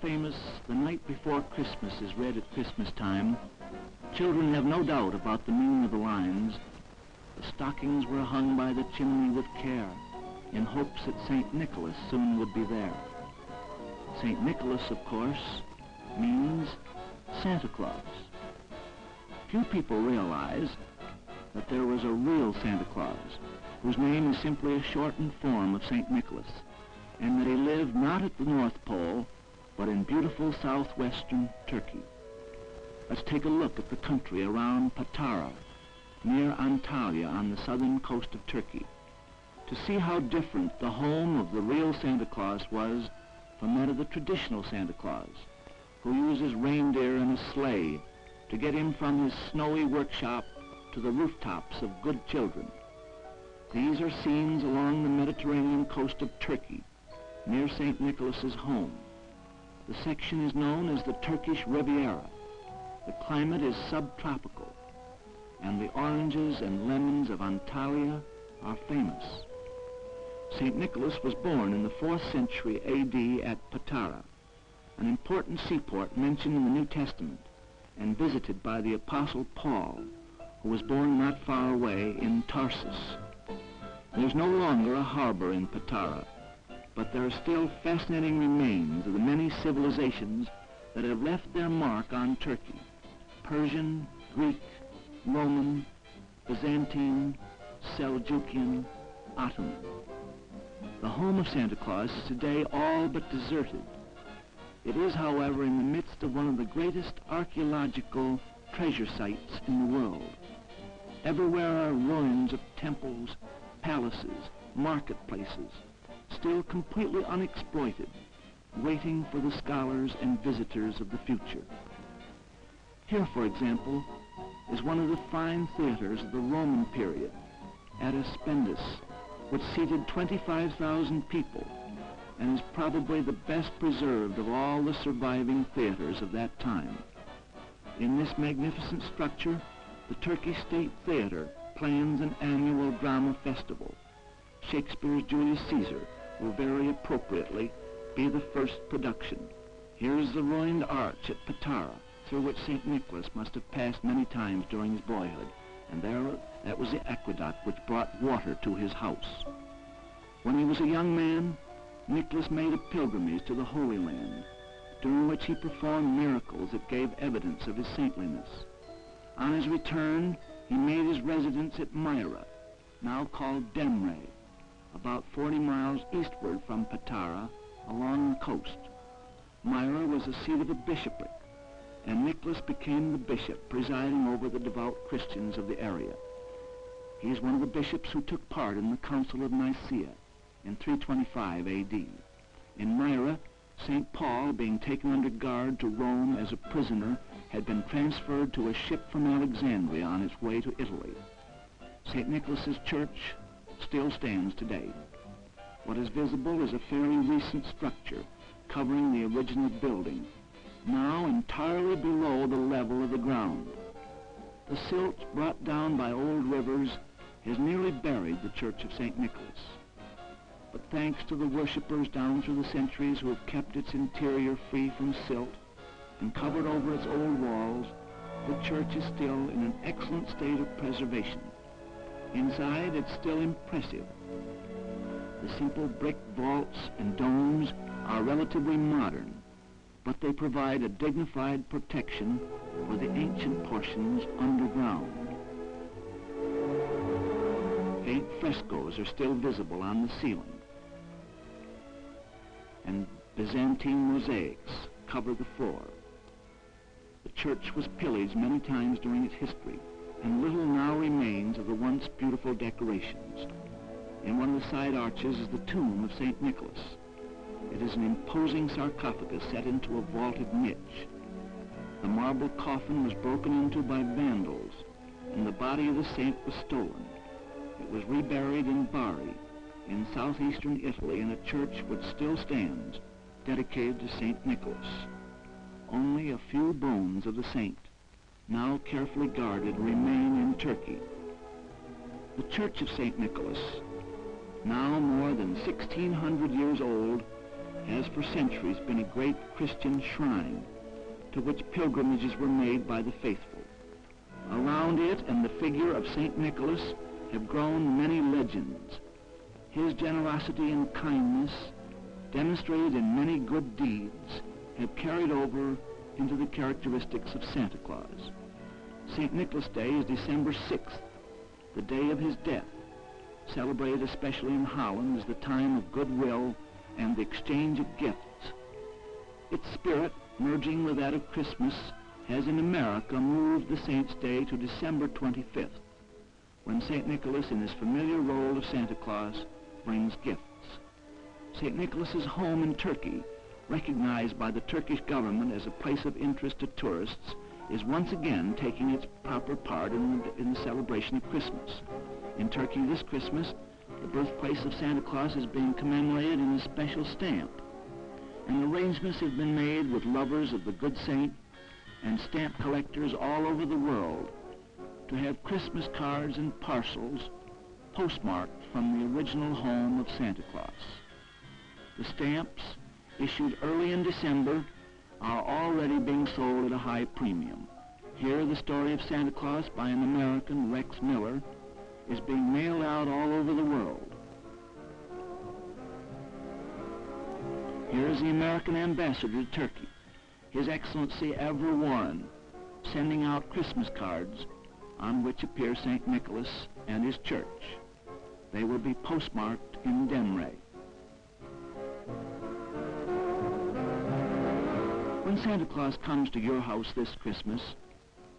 famous "The Night Before Christmas" is read at Christmas time, children have no doubt about the meaning of the lines. The stockings were hung by the chimney with care, in hopes that St. Nicholas soon would be there. St. Nicholas, of course, means Santa Claus. Few people realize that there was a real Santa Claus, whose name is simply a shortened form of St. Nicholas, and that he lived not at the North Pole, but in beautiful southwestern Turkey. Let's take a look at the country around Patara, near Antalya on the southern coast of Turkey, to see how different the home of the real Santa Claus was from that of the traditional Santa Claus, who uses reindeer and a sleigh to get him from his snowy workshop to the rooftops of good children. These are scenes along the Mediterranean coast of Turkey, near St. Nicholas's home. The section is known as the Turkish Riviera. The climate is subtropical, and the oranges and lemons of Antalya are famous. St. Nicholas was born in the 4th century A.D. at Patara, an important seaport mentioned in the New Testament and visited by the Apostle Paul, who was born not far away in Tarsus. There's no longer a harbor in Patara, but there are still fascinating remains of the many civilizations that have left their mark on Turkey: Persian, Greek, Roman, Byzantine, Seljukian, Ottoman. The home of Santa Claus is today all but deserted. It is, however, in the midst of one of the greatest archaeological treasure sites in the world. Everywhere are ruins of temples, palaces, marketplaces, still completely unexploited, waiting for the scholars and visitors of the future. Here, for example, is one of the fine theaters of the Roman period, at Aspendus, which seated 25,000 people and is probably the best preserved of all the surviving theaters of that time. In this magnificent structure, the Turkish State Theater plans an annual drama festival. Shakespeare's Julius Caesar will very appropriately be the first production. Here's the ruined arch at Patara, through which St. Nicholas must have passed many times during his boyhood, and that was the aqueduct which brought water to his house. When he was a young man, Nicholas made a pilgrimage to the Holy Land, during which he performed miracles that gave evidence of his saintliness. On his return, he made his residence at Myra, now called Demre, about 40 miles eastward from Patara, along the coast. Myra was the seat of a bishopric, and Nicholas became the bishop presiding over the devout Christians of the area. He is one of the bishops who took part in the Council of Nicaea in 325 A.D. In Myra, St. Paul, being taken under guard to Rome as a prisoner, had been transferred to a ship from Alexandria on its way to Italy. St. Nicholas's church still stands today. What is visible is a fairly recent structure covering the original building, now entirely below the level of the ground. The silt brought down by old rivers has nearly buried the Church of St. Nicholas. But thanks to the worshippers down through the centuries who have kept its interior free from silt and covered over its old walls, the church is still in an excellent state of preservation. Inside, it's still impressive. The simple brick vaults and domes are relatively modern, but they provide a dignified protection for the ancient portions underground. Faint frescoes are still visible on the ceiling, and Byzantine mosaics cover the floor. The church was pillaged many times during its history, and little now remains of the once beautiful decorations. In one of the side arches is the tomb of St. Nicholas. It is an imposing sarcophagus set into a vaulted niche. The marble coffin was broken into by vandals, and the body of the saint was stolen. It was reburied in Bari, in southeastern Italy, in a church which still stands, dedicated to St. Nicholas. Only a few bones of the saint, now carefully guarded, remain in Turkey. The Church of St. Nicholas, now more than 1,600 years old, has for centuries been a great Christian shrine to which pilgrimages were made by the faithful. Around it and the figure of St. Nicholas have grown many legends. His generosity and kindness, demonstrated in many good deeds, have carried over into the characteristics of Santa Claus. St. Nicholas Day is December 6th, the day of his death, celebrated especially in Holland as the time of goodwill and the exchange of gifts. Its spirit, merging with that of Christmas, has in America moved the Saint's Day to December 25th, when St. Nicholas, in his familiar role of Santa Claus, brings gifts. St. Nicholas's home in Turkey, recognized by the Turkish government as a place of interest to tourists, is once again taking its proper part in the celebration of Christmas. In Turkey this Christmas, the birthplace of Santa Claus is being commemorated in a special stamp, and arrangements have been made with lovers of the good saint and stamp collectors all over the world to have Christmas cards and parcels postmarked from the original home of Santa Claus. The stamps, issued early in December, are already being sold at a high premium. Here, the story of Santa Claus by an American, Rex Miller, is being mailed out all over the world. Here is the American ambassador to Turkey, His Excellency Avra Warren, sending out Christmas cards on which appear St. Nicholas and his church. They will be postmarked in Demre. When Santa Claus comes to your house this Christmas,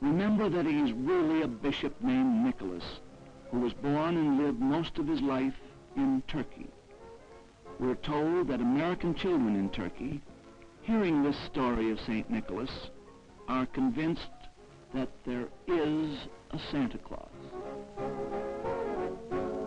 remember that he is really a bishop named Nicholas, who was born and lived most of his life in Turkey. We're told that American children in Turkey, hearing this story of St. Nicholas, are convinced that there is a Santa Claus.